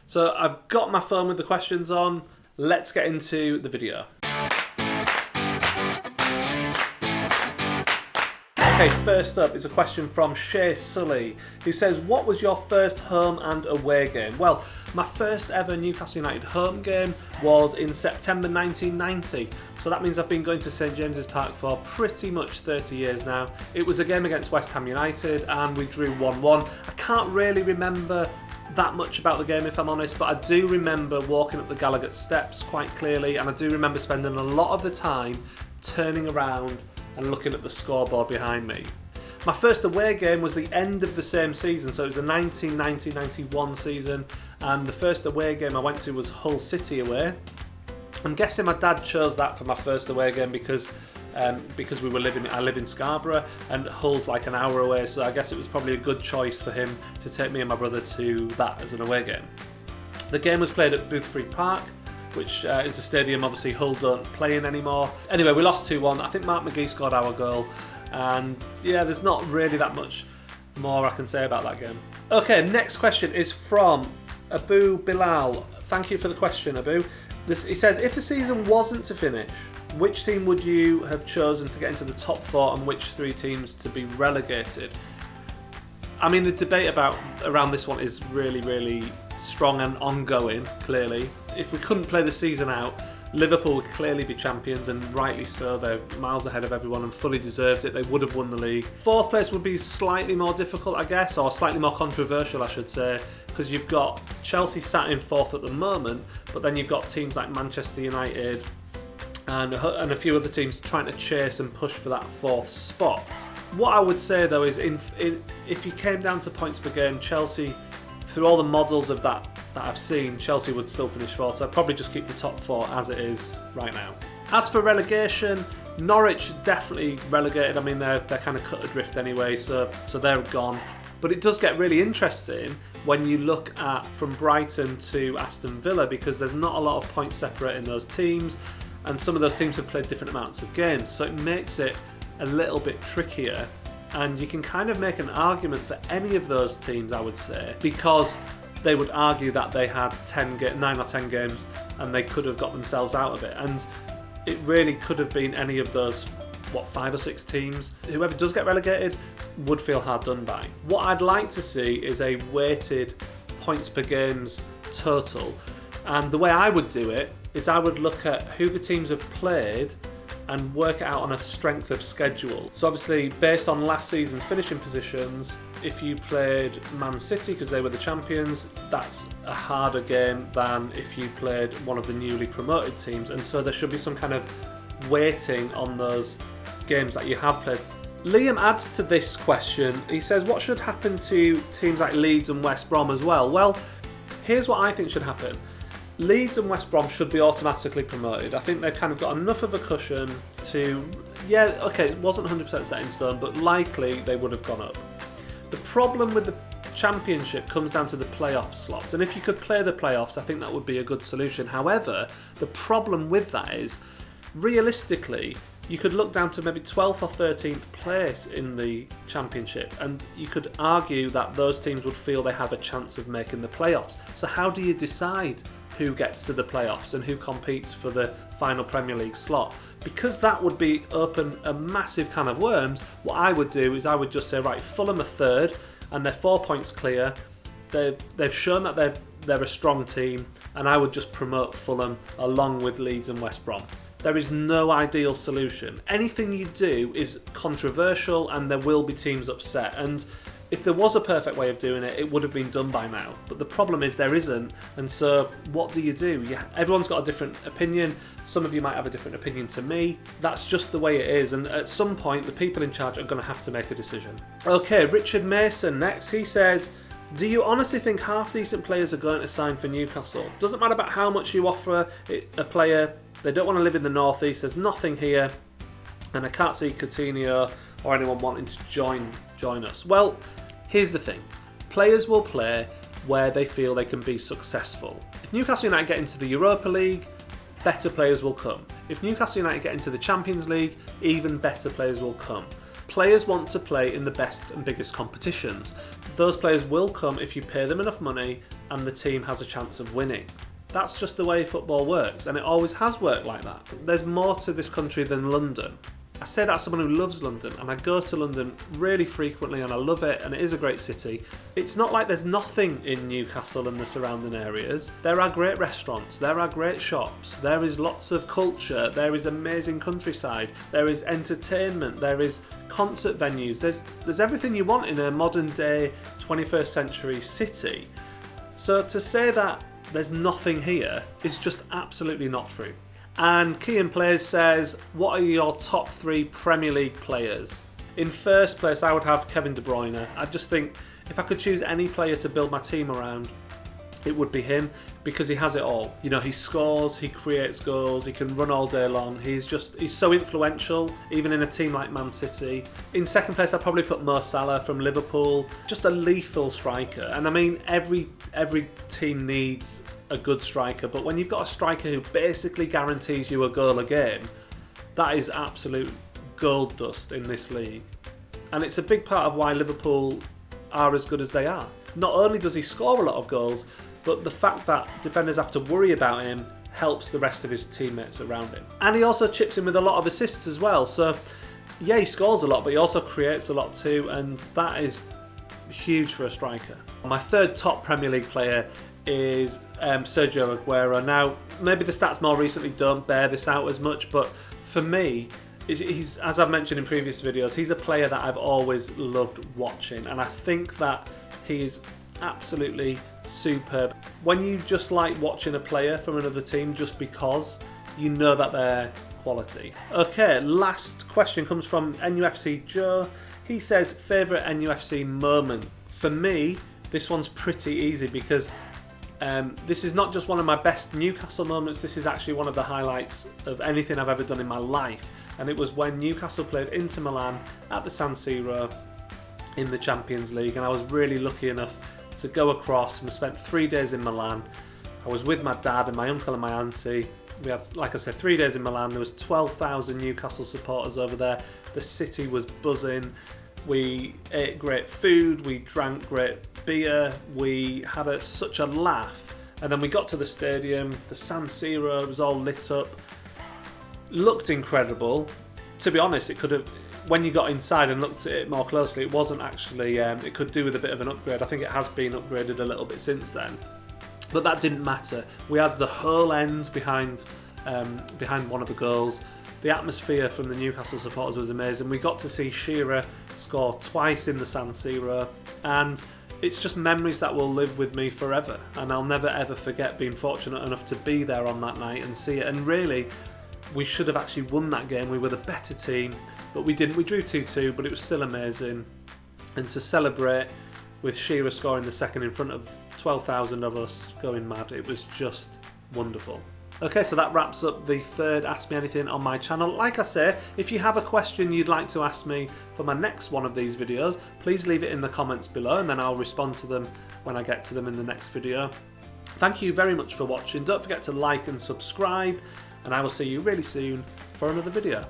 So I've got my phone with the questions on. Let's get into the video. Okay, first up is a question from Shay Sully, who says, what was your first home and away game? Well, my first ever Newcastle United home game was in September 1990. So that means I've been going to St James's Park for pretty much 30 years now. It was a game against West Ham United and we drew 1-1. I can't really remember that much about the game, if I'm honest, but I do remember walking up the Gallagher steps quite clearly, and I do remember spending a lot of the time turning around and looking at the scoreboard behind me. My first away game was the end of the same season, so it was the 1990-91 season, and the first away game I went to was Hull City away. I'm guessing my dad chose that for my first away game because I live in Scarborough and Hull's like an hour away, so I guess it was probably a good choice for him to take me and my brother to that as an away game. The game was played at Boothfree Park, which is a stadium obviously Hull don't play in anymore. Anyway, we lost 2-1. I think Mark McGee scored our goal, and yeah, there's not really that much more I can say about that game. Okay, next question is from Abu Bilal. Thank you for the question, Abu. He says, if the season wasn't to finish, which team would you have chosen to get into the top 4 and which 3 teams to be relegated? I mean, the debate around this one is really, really strong and ongoing, clearly. If we couldn't play the season out, Liverpool would clearly be champions, and rightly so. They're miles ahead of everyone and fully deserved it. They would have won the league. 4th place would be slightly more difficult, I guess, or slightly more controversial, I should say, because you've got Chelsea sat in 4th at the moment, but then you've got teams like Manchester United and a few other teams trying to chase and push for that 4th spot. What I would say though is, if you came down to points per game, Chelsea, through all the models of that I've seen, Chelsea would still finish 4th, so I'd probably just keep the top 4 as it is right now. As for relegation, Norwich definitely relegated. I mean, they're kind of cut adrift anyway, so they're gone. But it does get really interesting when you look at from Brighton to Aston Villa, because there's not a lot of points separating those teams, and some of those teams have played different amounts of games, so it makes it a little bit trickier. And you can kind of make an argument for any of those teams, I would say, because they would argue that they had 9 or 10 games and they could have got themselves out of it. And it really could have been any of those, 5 or 6 teams. Whoever does get relegated would feel hard done by. What I'd like to see is a weighted points per games total. And the way I would do it is I would look at who the teams have played and work it out on a strength of schedule. So obviously, based on last season's finishing positions, if you played Man City because they were the champions, that's a harder game than if you played one of the newly promoted teams, and so there should be some kind of weighting on those games that you have played. Liam adds to this question. He says, what should happen to teams like Leeds and West Brom as well? Well, here's what I think should happen. Leeds and West Brom should be automatically promoted. I think they've kind of got enough of a cushion to, it wasn't 100% set in stone, but likely they would have gone up. The problem with the Championship comes down to the playoff slots, and if you could play the playoffs, I think that would be a good solution. However, the problem with that is, realistically, you could look down to maybe 12th or 13th place in the Championship, and you could argue that those teams would feel they have a chance of making the playoffs. So how do you decide who gets to the playoffs and who competes for the final Premier League slot? Because that would be open a massive can of worms. What I would do is I would just say, right, Fulham are 3rd and they're 4 points clear. They've shown that they're a strong team, and I would just promote Fulham along with Leeds and West Brom. There is no ideal solution. Anything you do is controversial and there will be teams upset, and if there was a perfect way of doing it, it would have been done by now. But the problem is there isn't, and so what do you do? Everyone's got a different opinion. Some of you might have a different opinion to me. That's just the way it is, and at some point the people in charge are going to have to make a decision. Okay, Richard Mason next. He says, do you honestly think half-decent players are going to sign for Newcastle? Doesn't matter about how much you offer a player. They don't want to live in the northeast. There's nothing here, and I can't see Coutinho or anyone wanting to join us. Well, here's the thing. Players will play where they feel they can be successful. If Newcastle United get into the Europa League, better players will come. If Newcastle United get into the Champions League, even better players will come. Players want to play in the best and biggest competitions. Those players will come if you pay them enough money and the team has a chance of winning. That's just the way football works, and it always has worked like that. There's more to this country than London. I say that as someone who loves London, and I go to London really frequently and I love it, and it is a great city. It's not like there's nothing in Newcastle and the surrounding areas. There are great restaurants, there are great shops, there is lots of culture, there is amazing countryside, there is entertainment, there is concert venues, there's everything you want in a modern day 21st century city. So to say that there's nothing here is just absolutely not true. And Kian Plays says, what are your top 3 Premier League players? In first place, I would have Kevin De Bruyne. I just think if I could choose any player to build my team around, it would be him, because he has it all. You know, he scores, he creates goals, he can run all day long. He's so influential, even in a team like Man City. In second place, I'd probably put Mo Salah from Liverpool. Just a lethal striker. And I mean, every team needs a good striker, but when you've got a striker who basically guarantees you a goal a game, that is absolute gold dust in this league. And it's a big part of why Liverpool are as good as they are. Not only does he score a lot of goals, but the fact that defenders have to worry about him helps the rest of his teammates around him. And he also chips in with a lot of assists as well. So yeah, he scores a lot, but he also creates a lot too, and that is huge for a striker. My third top Premier League player is Sergio Aguero. Now, maybe the stats more recently don't bear this out as much, but for me, he's, as I've mentioned in previous videos, he's a player that I've always loved watching, and I think that he's absolutely superb. When you just like watching a player from another team just because you know that they're quality. Okay, last question comes from NUFC Joe. He says, favourite NUFC moment? For me, this one's pretty easy, because this is not just one of my best Newcastle moments, this is actually one of the highlights of anything I've ever done in my life. And it was when Newcastle played Inter Milan at the San Siro in the Champions League, and I was really lucky enough to go across, and we spent 3 days in Milan. I was with my dad and my uncle and my auntie. We had, like I said, 3 days in Milan. There was 12,000 Newcastle supporters over there. The city was buzzing. We ate great food, we drank great beer, we had such a laugh. And then we got to the stadium, the San Siro was all lit up. Looked incredible. To be honest, it could have, when you got inside and looked at it more closely, it wasn't actually, it could do with a bit of an upgrade. I think it has been upgraded a little bit since then. But that didn't matter. We had the whole end behind one of the goals. The atmosphere from the Newcastle supporters was amazing. We got to see Shearer score twice in the San Siro, and it's just memories that will live with me forever. And I'll never ever forget being fortunate enough to be there on that night and see it. And really, we should have actually won that game. We were the better team, but we didn't. We drew 2-2, but it was still amazing. And to celebrate with Shearer scoring the second in front of 12,000 of us going mad, it was just wonderful. Okay, so that wraps up the third Ask Me Anything on my channel. Like I say, if you have a question you'd like to ask me for my next one of these videos, please leave it in the comments below, and then I'll respond to them when I get to them in the next video. Thank you very much for watching. Don't forget to like and subscribe, and I will see you really soon for another video.